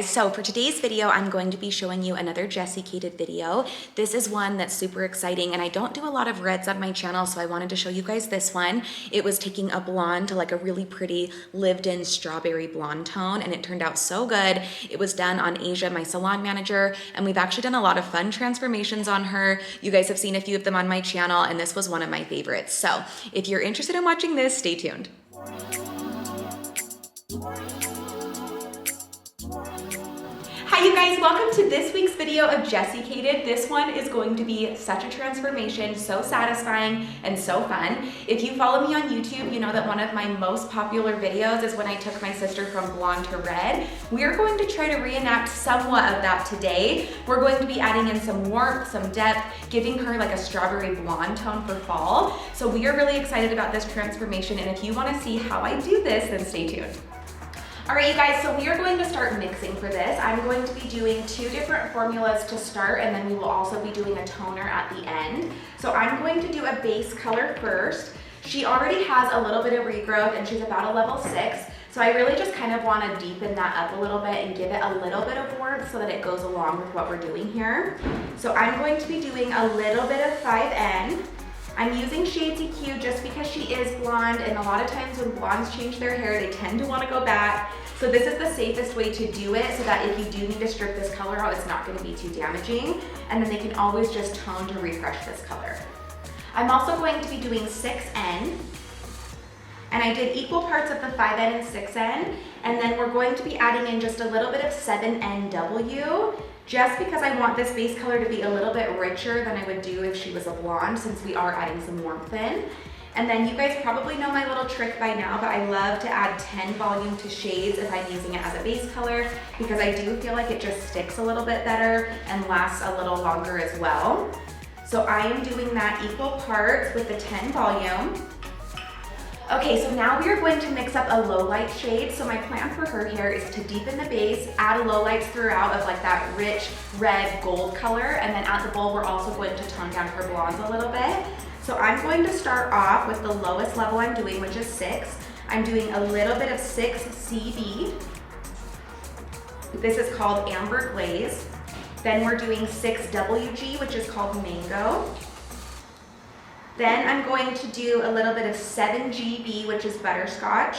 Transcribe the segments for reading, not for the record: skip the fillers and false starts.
So for today's video, I'm going to be showing you another Jessi-cated video. This is one that's super exciting, and I don't do a lot of reds on my channel, so I wanted to show you guys this one. It was taking a blonde to like a really pretty lived-in strawberry blonde tone, and it turned out so good. It was done on Asia, my salon manager, and we've actually done a lot of fun transformations on her. You guys have seen a few of them on my channel, and this was one of my favorites. So if you're interested in watching this, stay tuned. Hi you guys, welcome to this week's video of Jessi-cated. This one is going to be such a transformation, so satisfying and so fun. If you follow me on YouTube, you know that one of my most popular videos is when I took my sister from blonde to red. We are going to try to reenact somewhat of that today. We're going to be adding in some warmth, some depth, giving her like a strawberry blonde tone for fall. So we are really excited about this transformation, and if you want to see how I do this, then stay tuned. All right, you guys, so we are going to start mixing for this. I'm going to be doing 2 different formulas to start, and then we will also be doing a toner at the end. So I'm going to do a base color first. She already has a little bit of regrowth, and she's about a level 6. So I really just kind of want to deepen that up a little bit and give it a little bit of warmth so that it goes along with what we're doing here. So I'm going to be doing a little bit of 5N. I'm using Jessi-cated just because she is blonde, and a lot of times when blondes change their hair, they tend to want to go back. So this is the safest way to do it, so that if you do need to strip this color out, it's not going to be too damaging. And then they can always just tone to refresh this color. I'm also going to be doing 6N. And I did equal parts of the 5N and 6N. And then we're going to be adding in just a little bit of 7NW. Just because I want this base color to be a little bit richer than I would do if she was a blonde, since we are adding some warmth in. And then you guys probably know my little trick by now, but I love to add 10 volume to shades if I'm using it as a base color, because I do feel like it just sticks a little bit better and lasts a little longer as well. So I am doing that equal parts with the 10 volume. Okay, so now we are going to mix up a low light shade. So my plan for her here is to deepen the base, add low lights throughout of like that rich red gold color, and then at the bowl we're also going to tone down her blondes a little bit. So I'm going to start off with the lowest level I'm doing, which is 6. I'm doing a little bit of 6CB. This is called Amber Glaze. Then we're doing 6WG, which is called Mango. Then I'm going to do a little bit of 7GB, which is Butterscotch.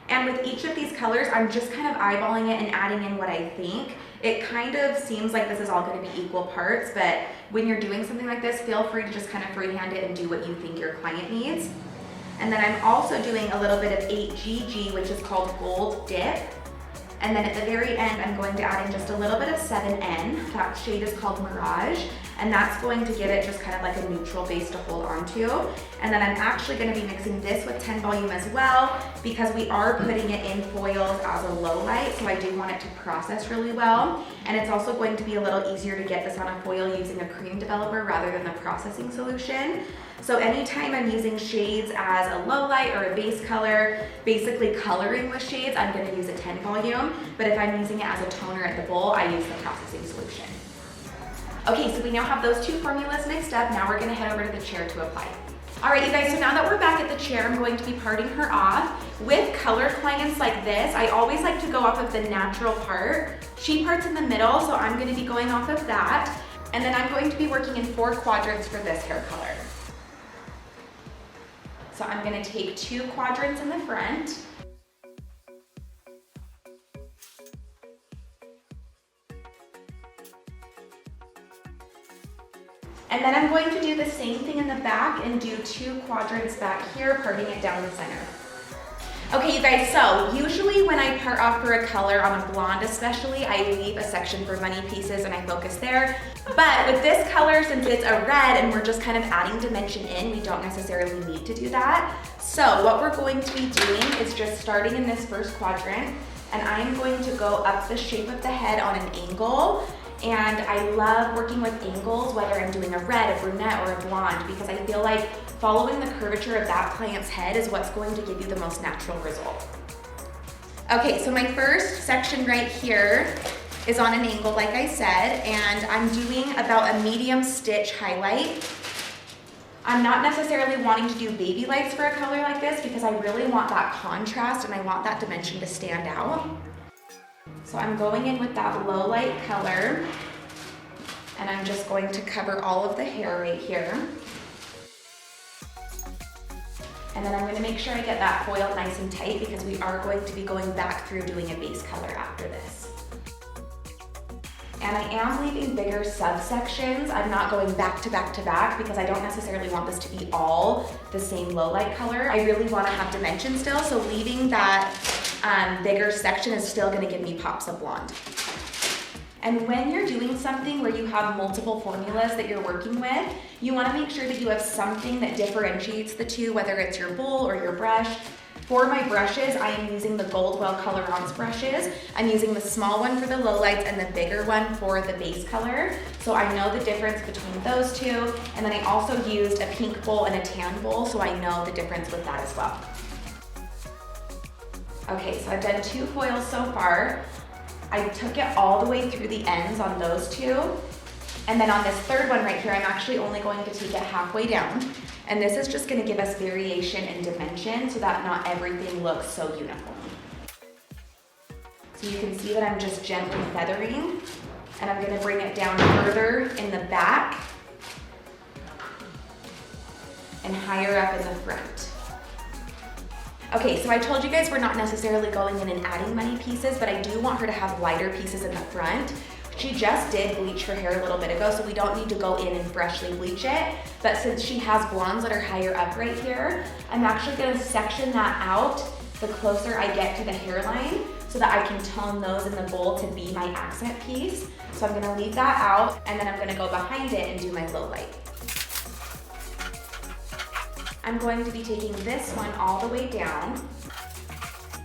And with each of these colors, I'm just kind of eyeballing it and adding in what I think. It kind of seems like this is all going to be equal parts, but when you're doing something like this, feel free to just kind of freehand it and do what you think your client needs. And then I'm also doing a little bit of 8GG, which is called Gold Dip. And then at the very end, I'm going to add in just a little bit of 7N. That shade is called Mirage. And that's going to give it just kind of like a neutral base to hold on to. And then I'm actually going to be mixing this with 10 volume as well, because we are putting it in foils as a low light, so I do want it to process really well. And it's also going to be a little easier to get this on a foil using a cream developer rather than the processing solution. So anytime I'm using shades as a low light or a base color, basically coloring with shades, I'm going to use a 10 volume. But if I'm using it as a toner at the bowl, I use the processing solution. Okay, so we now have those 2 formulas mixed up. Now we're going to head over to the chair to apply. All right, you guys, so now that we're back at the chair, I'm going to be parting her off. With color clients like this, I always like to go off of the natural part. She parts in the middle, so I'm going to be going off of that. And then I'm going to be working in 4 quadrants for this hair color. So I'm going to take 2 quadrants in the front. And then I'm going to do the same thing in the back and do 2 quadrants back here, parting it down the center. Okay, you guys, so usually when I part off for a color on a blonde especially, I leave a section for money pieces and I focus there. But with this color, since it's a red and we're just kind of adding dimension in, we don't necessarily need to do that. So what we're going to be doing is just starting in this first quadrant, and I'm going to go up the shape of the head on an angle. And I love working with angles, whether I'm doing a red, a brunette, or a blonde, because I feel like following the curvature of that client's head is what's going to give you the most natural result. Okay, so my first section right here is on an angle, like I said, and I'm doing about a medium stitch highlight. I'm not necessarily wanting to do baby lights for a color like this because I really want that contrast and I want that dimension to stand out. So I'm going in with that low light color, and I'm just going to cover all of the hair right here. And then I'm going to make sure I get that foil nice and tight because we are going to be going back through doing a base color after this. And I am leaving bigger subsections. I'm not going back to back to back because I don't necessarily want this to be all the same low light color. I really want to have dimension still, so leaving that bigger section is still going to give me pops of blonde. And when you're doing something where you have multiple formulas that you're working with, you want to make sure that you have something that differentiates the two, whether it's your bowl or your brush. For my brushes, I am using the Goldwell Colorance brushes. I'm using the small one for the lowlights and the bigger one for the base color. So I know the difference between those two. And then I also used a pink bowl and a tan bowl, so I know the difference with that as well. Okay, so I've done 2 foils so far. I took it all the way through the ends on those 2. And then on this third one right here, I'm actually only going to take it halfway down. And this is just gonna give us variation in dimension so that not everything looks so uniform. So you can see that I'm just gently feathering, and I'm gonna bring it down further in the back and higher up in the front. Okay, so I told you guys we're not necessarily going in and adding money pieces, but I do want her to have wider pieces in the front. She just did bleach her hair a little bit ago, so we don't need to go in and freshly bleach it. But since she has blondes that are higher up right here, I'm actually gonna section that out the closer I get to the hairline so that I can tone those in the bowl to be my accent piece. So I'm gonna leave that out, and then I'm gonna go behind it and do my low light. I'm going to be taking this one all the way down.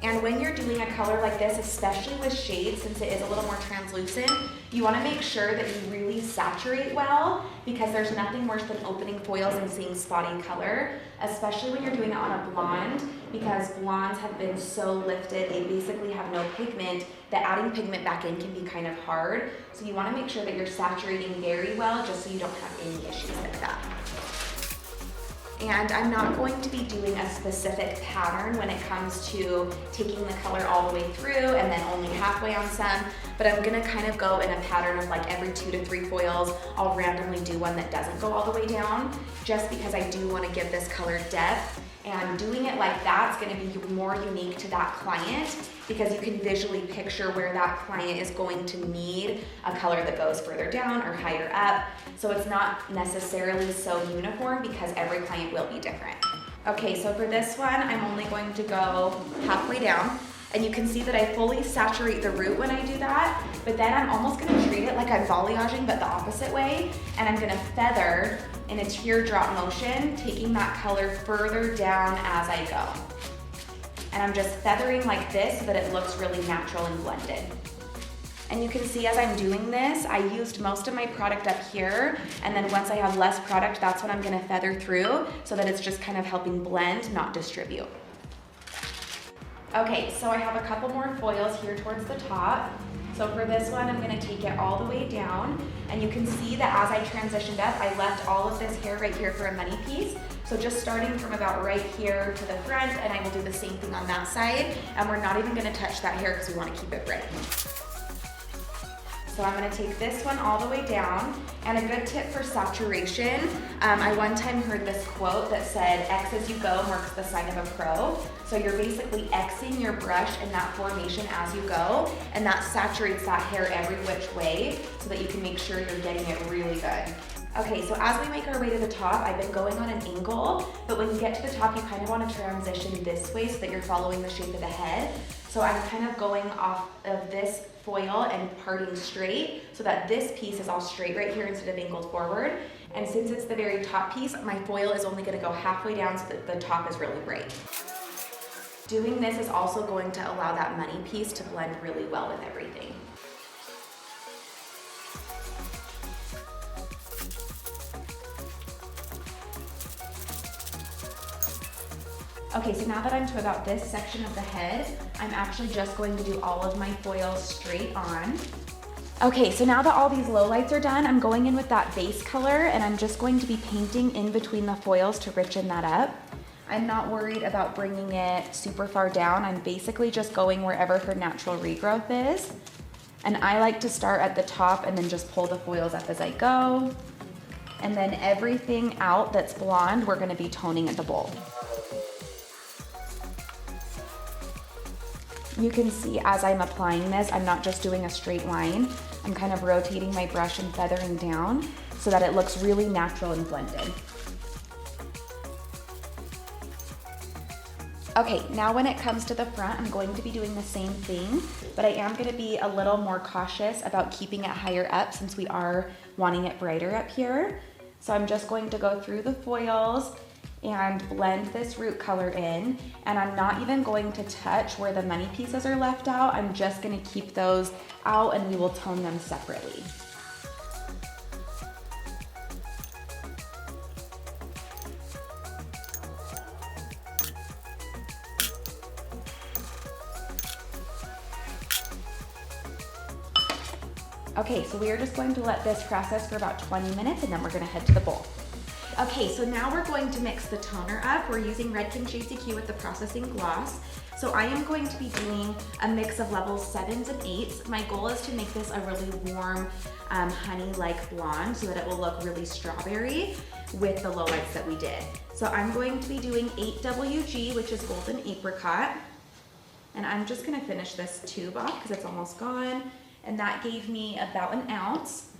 And when you're doing a color like this, especially with shades, since it is a little more translucent, you wanna make sure that you really saturate well, because there's nothing worse than opening foils and seeing spotty color, especially when you're doing it on a blonde, because blondes have been so lifted, they basically have no pigment, that adding pigment back in can be kind of hard. So you wanna make sure that you're saturating very well, just so you don't have any issues like that. And I'm not going to be doing a specific pattern when it comes to taking the color all the way through and then only halfway on some, but I'm gonna kind of go in a pattern of like every 2 to 3 foils, I'll randomly do one that doesn't go all the way down, just because I do wanna give this color depth. And doing it like that's gonna be more unique to that client, because you can visually picture where that client is going to need a color that goes further down or higher up. So it's not necessarily so uniform because every client will be different. Okay, so for this one, I'm only going to go halfway down. And you can see that I fully saturate the root when I do that, but then I'm almost gonna treat it like I'm volleyaging, but the opposite way. And I'm gonna feather in a teardrop motion, taking that color further down as I go. And I'm just feathering like this so that it looks really natural and blended. And you can see as I'm doing this, I used most of my product up here, and then once I have less product, that's when I'm gonna feather through so that it's just kind of helping blend, not distribute. Okay, so I have a couple more foils here towards the top. So for this one, I'm gonna take it all the way down, and you can see that as I transitioned up, I left all of this hair right here for a money piece. So just starting from about right here to the front, and I will do the same thing on that side, and we're not even gonna touch that hair because we wanna keep it bright. So I'm gonna take this one all the way down, and a good tip for saturation, I one time heard this quote that said, X as you go marks the sign of a pro. So you're basically Xing your brush in that formation as you go, and that saturates that hair every which way so that you can make sure you're getting it really good. Okay, so as we make our way to the top, I've been going on an angle, but when you get to the top, you kind of want to transition this way so that you're following the shape of the head. So I'm kind of going off of this foil and parting straight so that this piece is all straight right here instead of angled forward. And since it's the very top piece, my foil is only gonna go halfway down so that the top is really bright. Doing this is also going to allow that money piece to blend really well with everything. Okay, so now that I'm to about this section of the head, I'm actually just going to do all of my foils straight on. Okay, so now that all these lowlights are done, I'm going in with that base color and I'm just going to be painting in between the foils to richen that up. I'm not worried about bringing it super far down. I'm basically just going wherever her natural regrowth is. And I like to start at the top and then just pull the foils up as I go. And then everything out that's blonde, we're gonna be toning at the bowl. You can see as I'm applying this, I'm not just doing a straight line. I'm kind of rotating my brush and feathering down so that it looks really natural and blended. Okay, now when it comes to the front, I'm going to be doing the same thing, but I am gonna be a little more cautious about keeping it higher up since we are wanting it brighter up here. So I'm just going to go through the foils and blend this root color in, and I'm not even going to touch where the money pieces are left out. I'm just gonna keep those out and we will tone them separately. Okay, so we are just going to let this process for about 20 minutes and then we're gonna head to the bowl. Okay, so now we're going to mix the toner up. We're using Redken Jessi-cated with the processing gloss. So I am going to be doing a mix of levels 7s and 8s. My goal is to make this a really warm, honey-like blonde so that it will look really strawberry with the lowlights that we did. So I'm going to be doing 8WG, which is golden apricot. And I'm just gonna finish this tube off because it's almost gone. And that gave me about an ounce.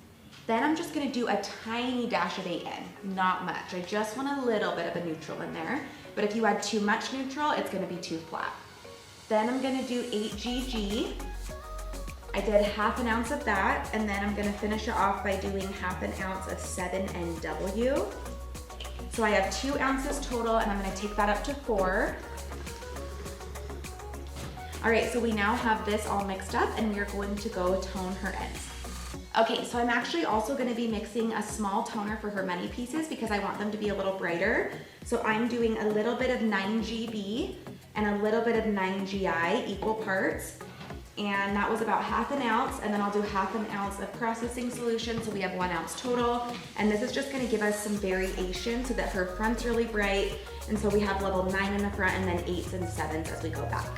Then I'm just gonna do a tiny dash of 8N, not much. I just want a little bit of a neutral in there, but if you add too much neutral, it's gonna be too flat. Then I'm gonna do 8GG. I did half an ounce of that, and then I'm gonna finish it off by doing half an ounce of 7NW. So I have 2 ounces total, and I'm gonna take that up to 4. All right, so we now have this all mixed up, and we are going to go tone her ends. Okay, so I'm actually also gonna be mixing a small toner for her money pieces because I want them to be a little brighter. So I'm doing a little bit of 9GB and a little bit of 9GI, equal parts. And that was about half an ounce, and then I'll do half an ounce of processing solution, so we have 1 ounce total. And this is just gonna give us some variation so that her front's really bright, and so we have level 9 in the front and then 8s and 7s as we go back.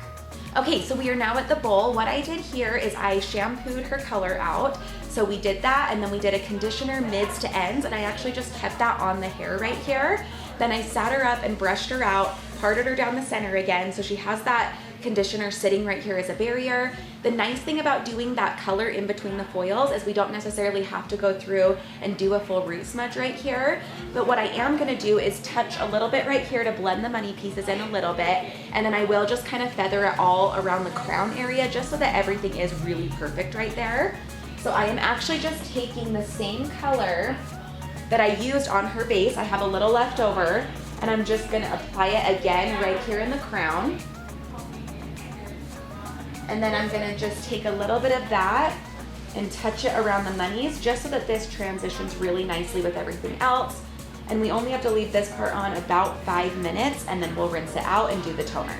Okay, so we are now at the bowl. What I did here is I shampooed her color out. So we did that, and then we did a conditioner mids to ends, and I actually just kept that on the hair right here. Then I sat her up and brushed her out, parted her down the center again, so she has that conditioner sitting right here as a barrier. The nice thing about doing that color in between the foils is we don't necessarily have to go through and do a full root smudge right here. But what I am gonna do is touch a little bit right here to blend the money pieces in a little bit, and then I will just kind of feather it all around the crown area just so that everything is really perfect right there. So I am actually just taking the same color that I used on her base. I have a little left over, and I'm just gonna apply it again right here in the crown. And then I'm gonna just take a little bit of that and touch it around the monies just so that this transitions really nicely with everything else. And we only have to leave this part on about 5 minutes, and then we'll rinse it out and do the toner.